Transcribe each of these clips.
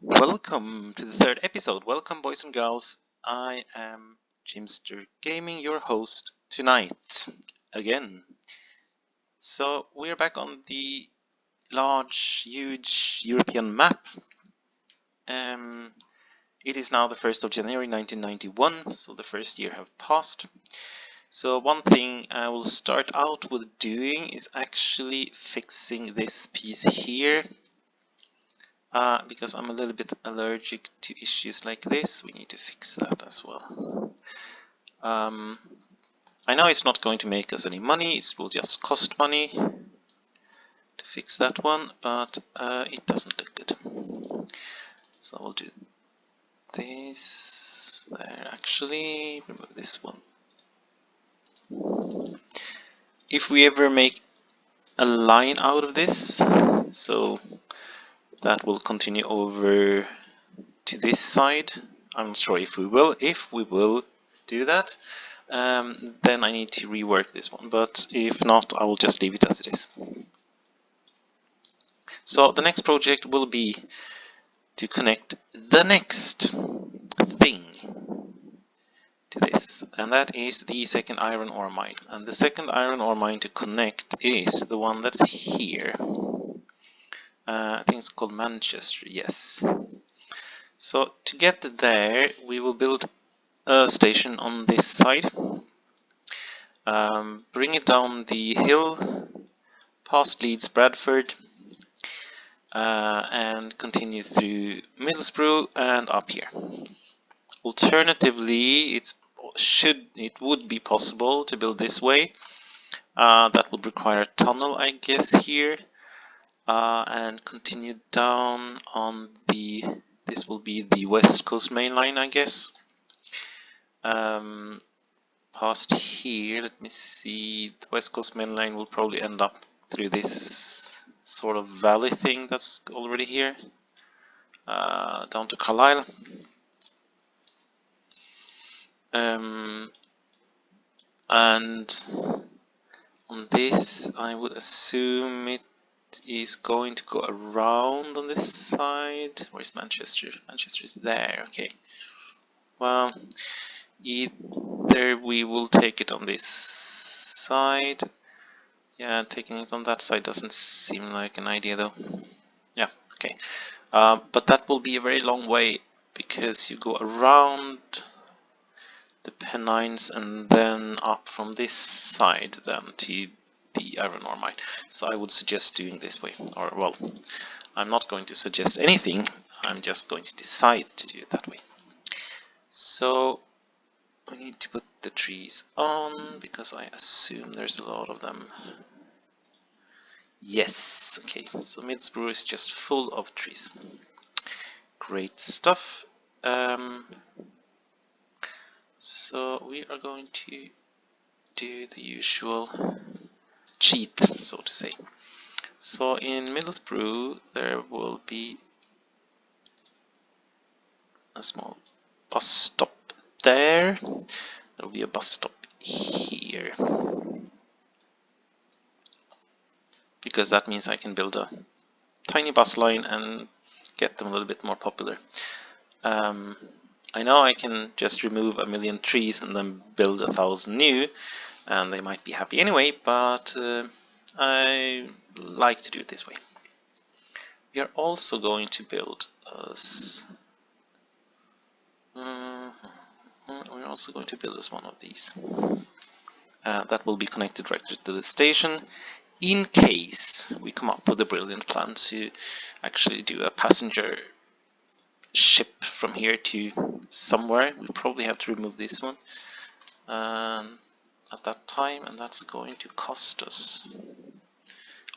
Welcome to the third episode. Welcome, boys and girls. I am Jimster Gaming, your host tonight again. So we're back on the large, huge European map. It is now the 1st of January 1991, so the first year have passed. So one thing I will start out with doing is actually fixing this piece here. Because I'm a little bit allergic to issues like this, we need to fix that as well. I know it's not going to make us any money, it will just cost money to fix that one, but it doesn't look good. So we'll do this there, actually, remove this one. If we ever make a line out of this, so that will continue over to this side. I'm not sure if we will. If we will do that, then I need to rework this one, but if not, I will just leave it as it is. So the next project will be to connect the next thing to this, and that is the second iron ore mine. And the second iron ore mine to connect is the one that's here. I think it's called Manchester, yes. So to get there, we will build a station on this side, bring it down the hill, past Leeds, Bradford, and continue through Middlesbrough and up here. Alternatively, it would be possible to build this way. That would require a tunnel, I guess, here, and continue down on the. This will be the West Coast Main Line, I guess. Past here, let me see. The West Coast Main Line will probably end up through this sort of valley thing that's already here, down to Carlisle. And on this, I would assume it is going to go around on this side. Where's Manchester? Manchester is there, okay. Well, either we will take it on this side. Yeah, taking it on that side doesn't seem like an idea though. Yeah, okay. But that will be a very long way because you go around the Pennines and then up from this side then to the iron ore mine. So I would suggest doing this way. Or, well, I'm not going to suggest anything, I'm just going to decide to do it that way. So we need to put the trees on because I assume there's a lot of them. Yes, okay, so Middlesbrough is just full of trees. Great stuff. So we are going to do the usual cheat, so to say. So in Middlesbrough there will be a small bus stop there. There will be a bus stop here. Because that means I can build a tiny bus line and get them a little bit more popular. I know I can just remove 1,000,000 trees and then build 1,000 new, and they might be happy anyway, but I like to do it this way. We are also going to build us. We're also going to build us one of these. That will be connected directly to the station, in case we come up with a brilliant plan to actually do a passenger ship from here to somewhere. We probably have to remove this one at that time, and that's going to cost us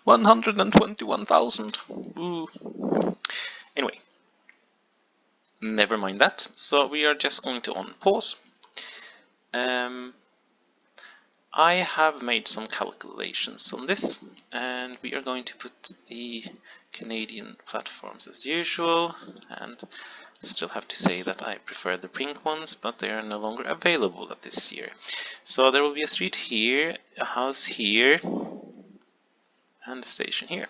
121,000. Ooh. Anyway, never mind that. So we are just going to on pause. I have made some calculations on this, and we are going to put the Canadian platforms as usual, and still have to say that I prefer the pink ones, but they are no longer available at this year. So there will be a street here, a house here, and a station here.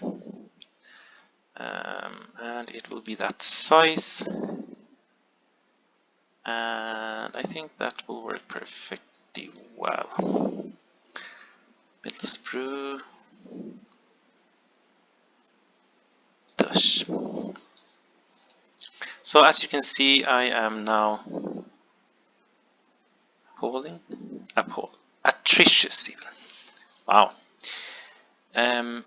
and it will be that size, and I think that will work perfectly well. Middle sprue, dash. So as you can see, I am now atricious even. Wow. And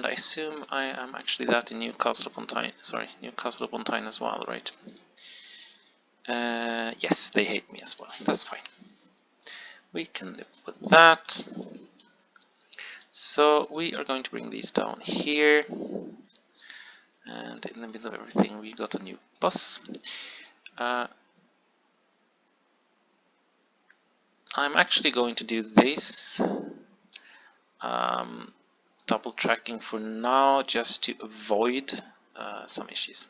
I assume I am actually that in Newcastle upon Tyne. Sorry, Newcastle upon Tyne as well, right? Yes, they hate me as well. That's fine. We can live with that. So we are going to bring these down here. And in the middle of everything, we got a new bus. I'm actually going to do this. Double tracking for now, just to avoid some issues.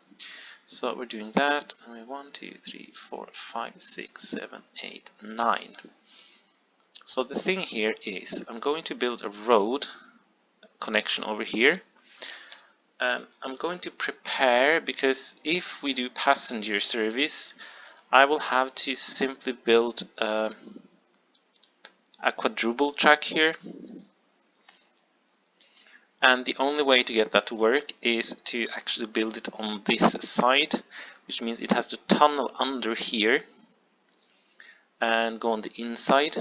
So we're doing that, and we 1, 2, 3, 4, 5, 6, 7, 8, 9. So the thing here is, I'm going to build a road connection over here. I'm going to prepare, because if we do passenger service, I will have to simply build a quadruple track here. And the only way to get that to work is to actually build it on this side, which means it has to tunnel under here and go on the inside.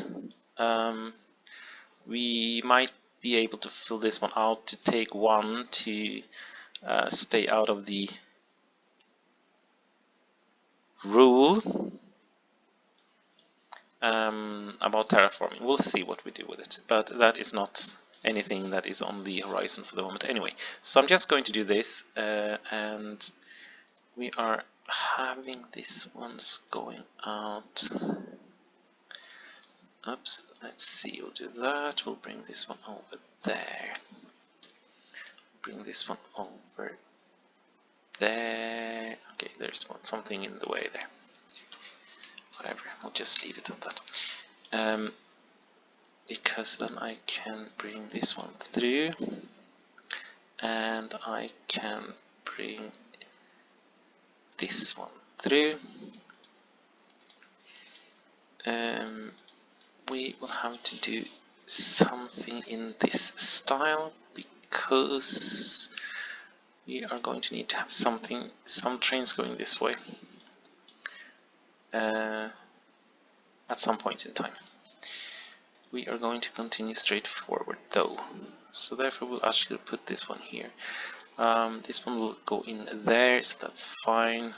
We might be able to fill this one out to take one to stay out of the rule about terraforming. We'll see what we do with it, but that is not anything that is on the horizon for the moment anyway. So I'm just going to do this, and we are having these ones going out. Oops, let's see, we'll do that. We'll bring this one over there. Bring this one over there. Okay, there's something in the way there. Whatever, we'll just leave it at that. Because then I can bring this one through, and I can bring this one through. We will have to do something in this style, because we are going to need to have some trains going this way at some point in time. We are going to continue straight forward though, so therefore we'll actually put this one here. This one will go in there, so that's fine.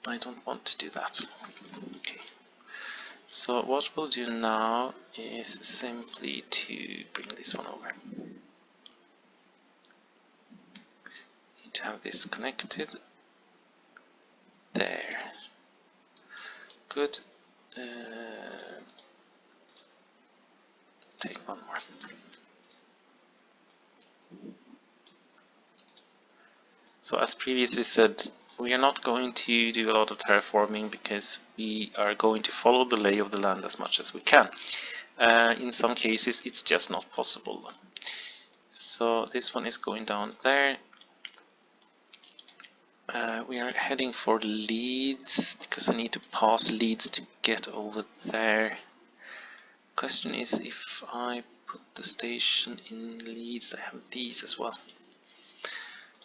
I don't want to do that. Okay. So what we'll do now is simply to bring this one over. Need to have this connected. There. Good. Take one more. So as previously said, we are not going to do a lot of terraforming, because we are going to follow the lay of the land as much as we can. In some cases it's just not possible. So this one is going down there. We are heading for Leeds, because I need to pass Leeds to get over there. Question is, if I put the station in Leeds, I have these as well.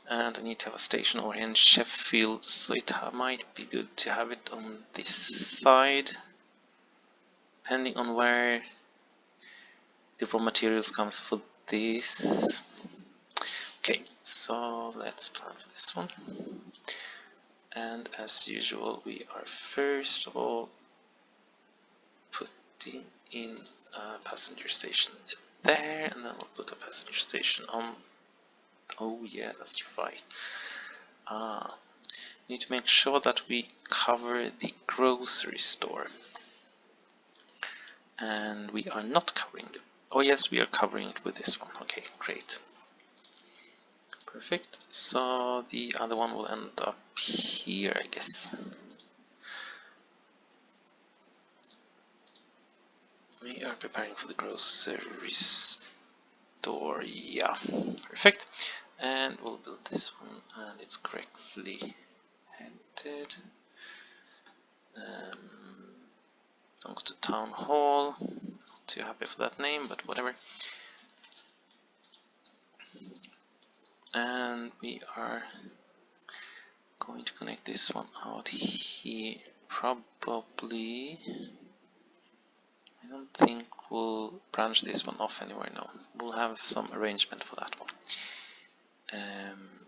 And I need to have a station over here in Sheffield, so it might be good to have it on this side, depending on where the raw materials comes for this. Okay, so let's plan for this one. And as usual, we are first of all putting in a passenger station there, and then we'll put a passenger station on. Oh yeah, that's right. Need to make sure that we cover the grocery store. And we are not covering it. Oh yes, we are covering it with this one. Okay, great. Perfect. So the other one will end up here, I guess. We are preparing for the grocery store. Yeah, perfect. And we'll build this one, and it's correctly headed. Belongs to town hall. Not too happy for that name, but whatever. And we are going to connect this one out here. Probably. I don't think we'll branch this one off anywhere now. We'll have some arrangement for that one.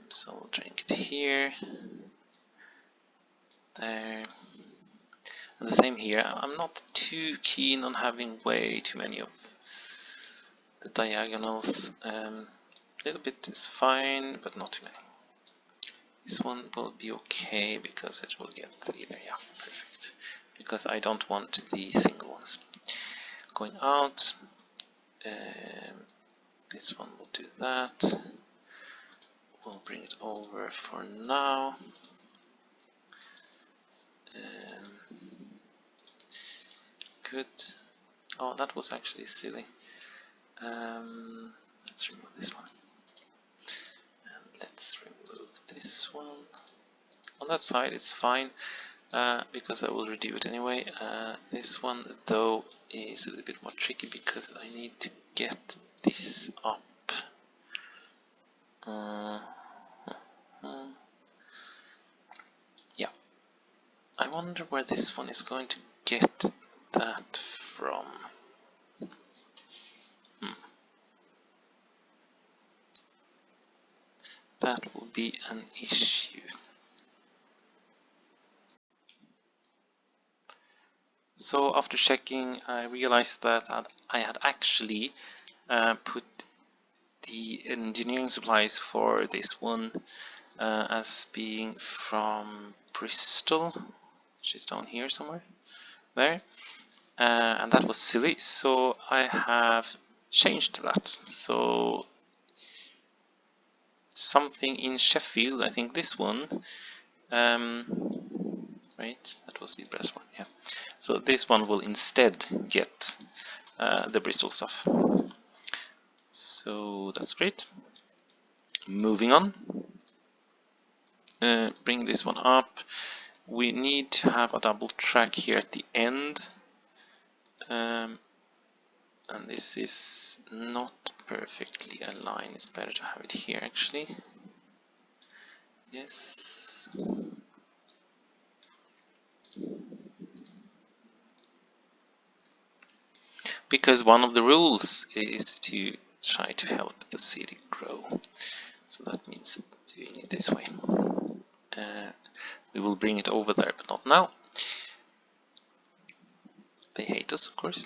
So we'll drink it here, there, and the same here. I'm not too keen on having way too many of the diagonals. A little bit is fine, but not too many. This one will be okay because it will get 3 there. Yeah, perfect. Because I don't want the single ones. Going out, this one will do that. We'll bring it over for now. Good. Oh, that was actually silly. Let's remove this one. And let's remove this one. On that side it's fine, because I will redo it anyway. This one though is a little bit more tricky because I need to get this up. Yeah. I wonder where this one is going to get that from. That will be an issue. So after checking, I realized that I had actually put the engineering supplies for this one as being from Bristol, which is down here somewhere, there, and that was silly, so I have changed that. So something in Sheffield, I think this one, right, that was the brass one, yeah. So this one will instead get the Bristol stuff. So that's great. Moving on. Bring this one up. We need to have a double track here at the end. And this is not perfectly aligned. It's better to have it here actually. Yes. Because one of the rules is to try to help the city grow. So that means doing it this way. We will bring it over there, but not now. They hate us, of course.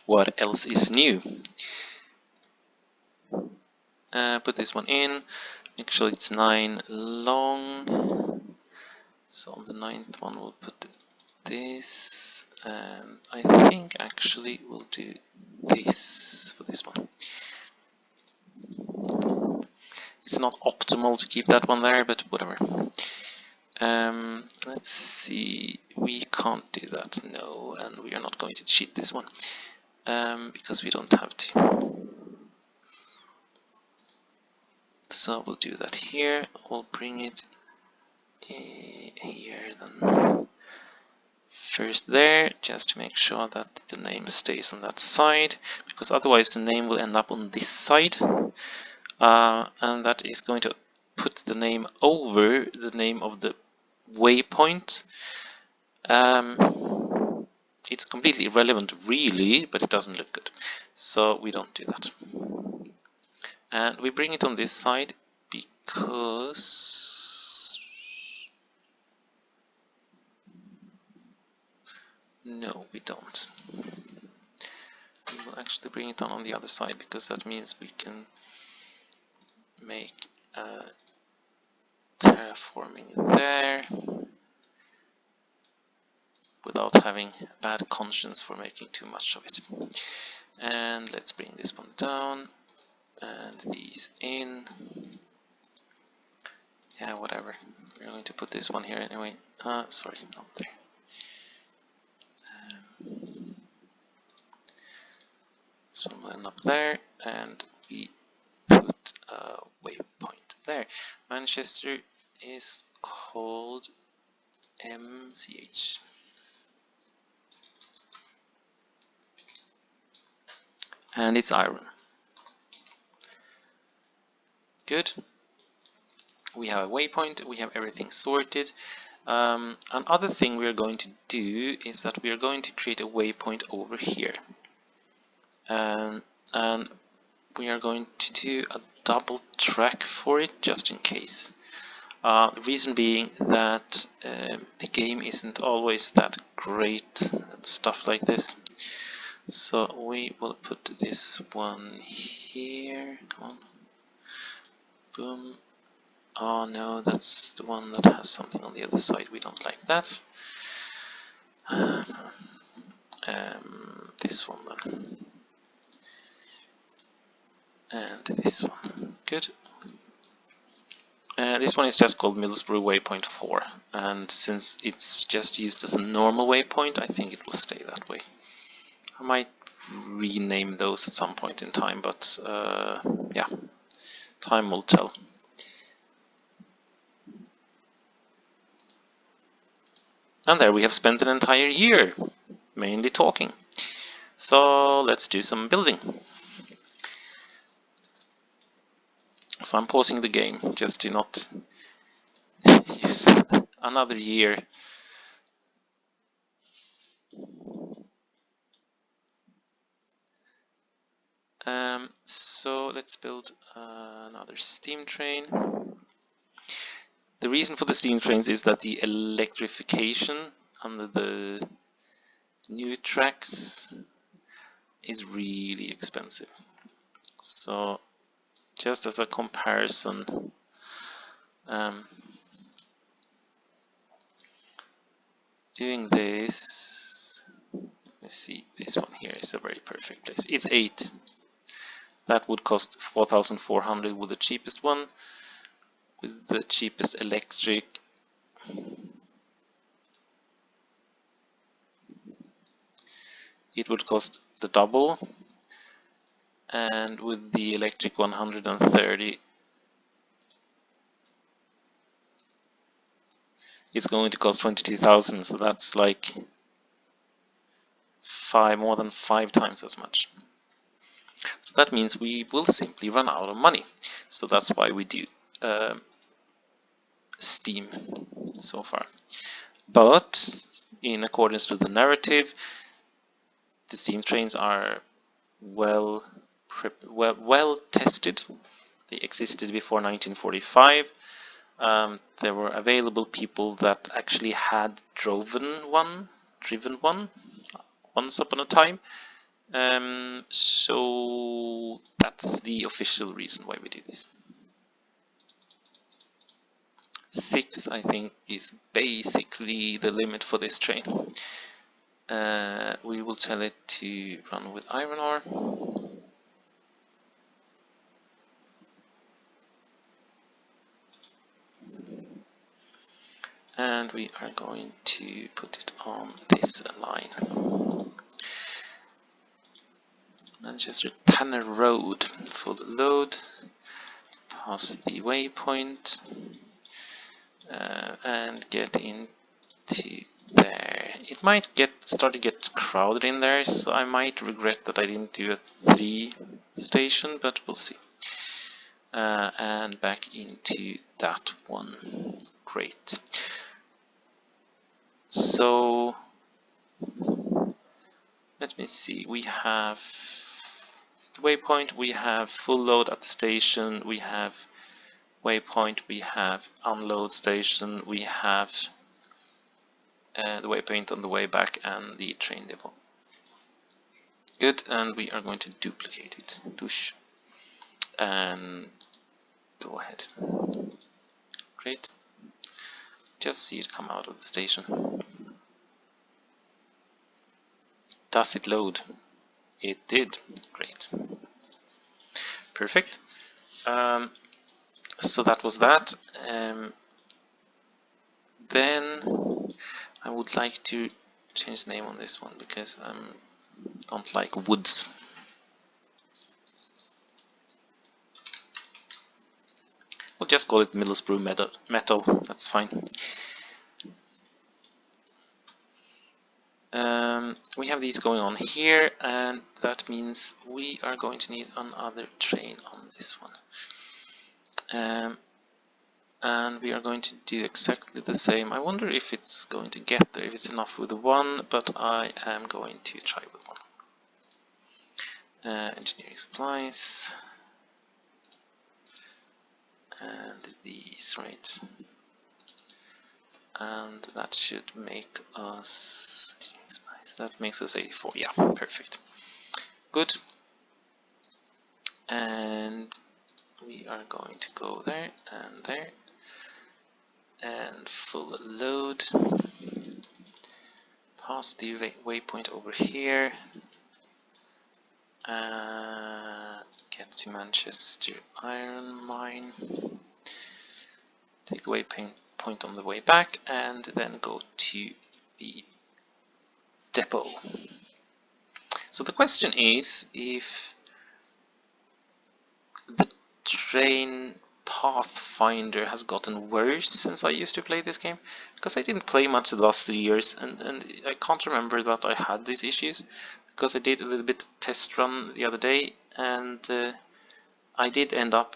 What else is new? Put this one in. Make sure it's 9 long. So on the 9th one we'll put this. And I think actually we'll do this for this one. It's not optimal to keep that one there, but whatever. Let's see, we can't do that, no, and we are not going to cheat this one, because we don't have to. So we'll do that here, we'll bring it here then. First there, just to make sure that the name stays on that side, because otherwise the name will end up on this side, and that is going to put the name over the name of the waypoint. It's completely irrelevant really, but it doesn't look good, so we don't do that. And we bring it on this side because no, we don't. We will actually bring it on the other side because that means we can make terraforming there without having a bad conscience for making too much of it. And let's bring this one down and these in. Yeah, whatever. We're going to put this one here anyway. Sorry, not there. This one went up there, and we put a waypoint there. Manchester is called MCH. And it's iron. Good. We have a waypoint, we have everything sorted. Another thing we're going to do is that we are going to create a waypoint over here. And we are going to do a double track for it, just in case. The reason being that the game isn't always that great at stuff like this. So we will put this one here. Come on. Boom. Oh no, that's the one that has something on the other side. We don't like that. This one then. And this one. Good. This one is just called Middlesbrough Waypoint 4. And since it's just used as a normal waypoint, I think it will stay that way. I might rename those at some point in time, but yeah, time will tell. And there we have spent an entire year mainly talking. So let's do some building. So I'm pausing the game just to not use another year. So let's build another steam train. The reason for the steam trains is that the electrification under the new tracks is really expensive. So just as a comparison, doing this, let's see, this one here is a very perfect place. It's 8. That would cost 4,400 with the cheapest one. With the cheapest electric, it would cost the double, and with the electric 130, it's going to cost 22,000, so that's like more than 5 times as much. So that means we will simply run out of money. So that's why we do steam so far. But in accordance to the narrative, the steam trains are well tested. They existed before 1945. There were available people that actually had driven one once upon a time. So that's the official reason why we do this. 6, I think, is basically the limit for this train. We will tell it to run with iron ore. And we are going to put it on this line. Manchester Tanner Road for the load. Pass the waypoint and get into there. It might start to get crowded in there, so I might regret that I didn't do a 3 station, but we'll see. And back into that one. Great. So let me see. We have the waypoint, we have full load at the station, we have waypoint, we have unload station, we have the waypoint on the way back, and the train depot. Good, and we are going to duplicate it. Douche. And go ahead. Great. Just see it come out of the station. Does it load? It did. Great. Perfect. So that was that. Then I would like to change the name on this one because I don't like woods. We'll just call it Middlesbrough metal. That's fine. We have these going on here, and that means we are going to need another train on this one. And we are going to do exactly the same. I wonder if it's going to get there, if it's enough with one, but I am going to try with one. Engineering supplies. And these, right? And that should make us, that makes us 84, yeah, perfect. Good. And we are going to go there and there. And full load. Pass the waypoint over here. Get to Manchester Iron Mine. Take the waypoint on the way back, and then go to the depot. So the question is if the train pathfinder has gotten worse since I used to play this game, because I didn't play much the last 3 years, and I can't remember that I had these issues, because I did a little bit test run the other day, and I did end up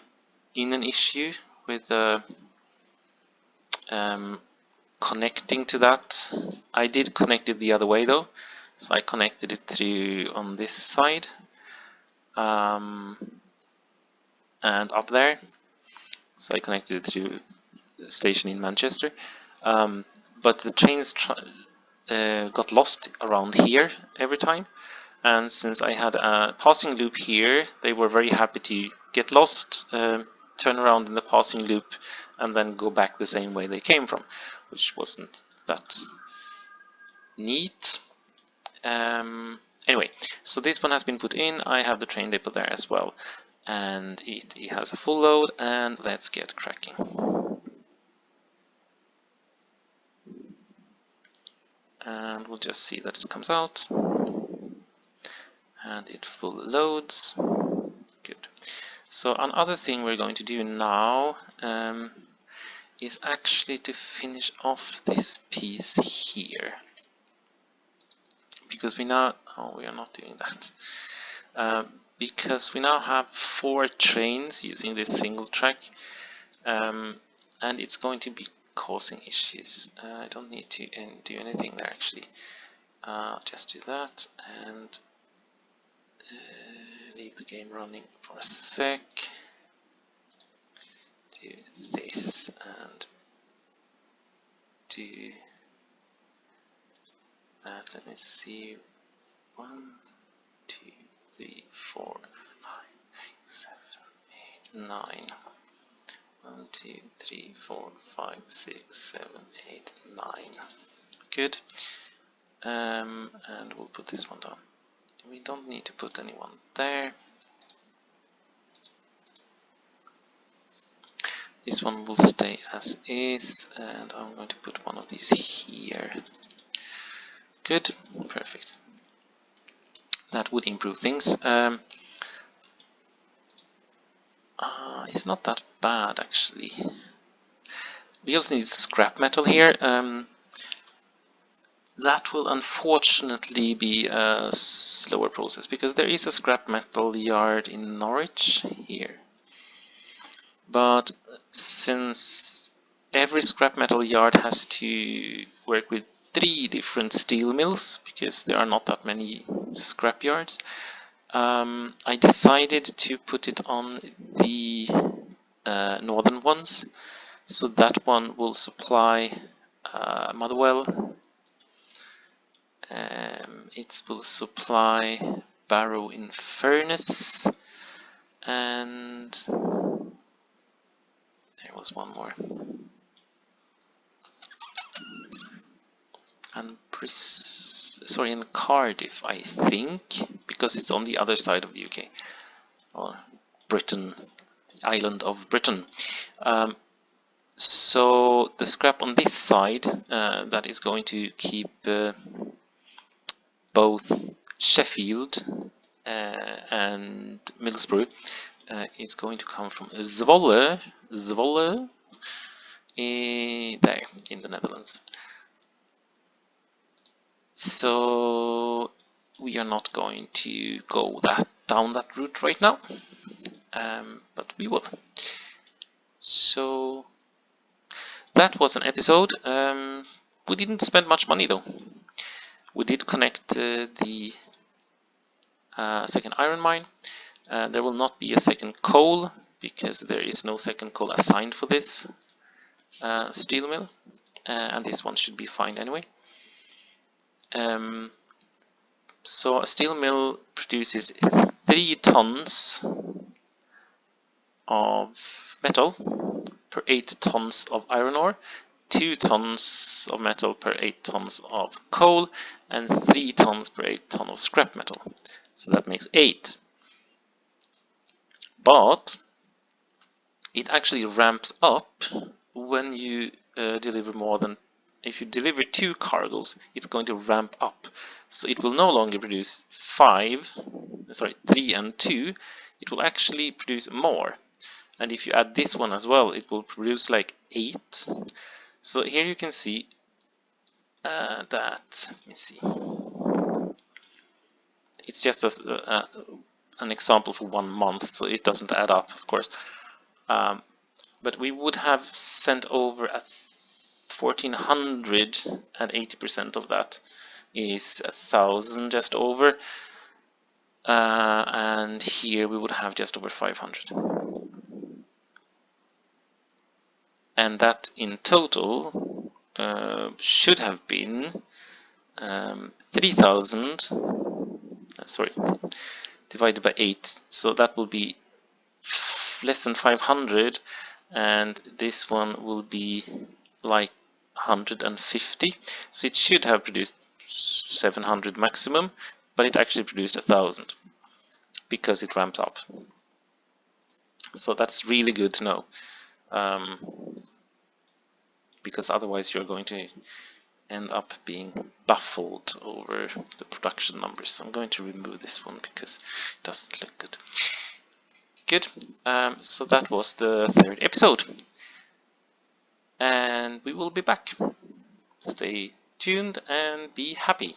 in an issue with connecting to that. I did connect it the other way though, so I connected it through on this side and up there, so I connected it through the station in Manchester, but the trains got lost around here every time, and since I had a passing loop here, they were very happy to get lost, turn around in the passing loop, and then go back the same way they came from, which wasn't that neat. Anyway, so this one has been put in. I have the train depot there as well, and it has a full load, and let's get cracking. And we'll just see that it comes out, and it full loads. Good. So another thing we're going to do now is actually to finish off this piece here, because we now, oh, we are not doing that, because we now have 4 trains using this single track, and it's going to be causing issues. I don't need to do anything there actually. Just do that and leave the game running for a sec. Do this and do that. Let me see. 1, 2, 3, 4, 5, 6, 7, 8, 9. 1, 2, 3, 4, 5, 6, 7, 8, 9. Good. And we'll put this one down. We don't need to put anyone there. This one will stay as is, and I'm going to put one of these here. Good, perfect. That would improve things. It's not that bad actually. We also need scrap metal here. That will unfortunately be a slower process, because there is a scrap metal yard in Norwich here. But since every scrap metal yard has to work with 3 different steel mills, because there are not that many scrap yards, I decided to put it on the northern ones. So that one will supply Motherwell. It will supply Barrow in Furnace, and there was one more. And sorry, in Cardiff, I think, because it's on the other side of the UK, or Britain, island of Britain. So the scrap on this side, that is going to keep both Sheffield and Middlesbrough is going to come from Zwolle, there in the Netherlands. So we are not going to go down that route right now, but we will. So that was an episode. We didn't spend much money though. We did connect the second iron mine. There will not be a second coal because there is no second coal assigned for this steel mill, and this one should be fine anyway. So a steel mill produces 3 tons of metal per 8 tons of iron ore, 2 tons of metal per 8 tons of coal, and 3 tons per 8 tons of scrap metal. So that makes 8. But it actually ramps up when you deliver more than, if you deliver 2 cargoes, it's going to ramp up. So it will no longer produce 3 and 2, it will actually produce more. And if you add this one as well, it will produce like 8. So here you can see that, let me see, it's just an example for 1 month, so it doesn't add up, of course. But we would have sent over 1,400, and 80% of that is 1,000 just over. And here we would have just over 500. And that in total should have been 3,000, divided by 8. So that will be less than 500, and this one will be like 150. So it should have produced 700 maximum, but it actually produced 1,000 because it ramps up. So that's really good to know, because otherwise you're going to end up being baffled over the production numbers. I'm going to remove this one because it doesn't look good. Good. So that was the 3rd episode, and we will be back. Stay tuned and be happy.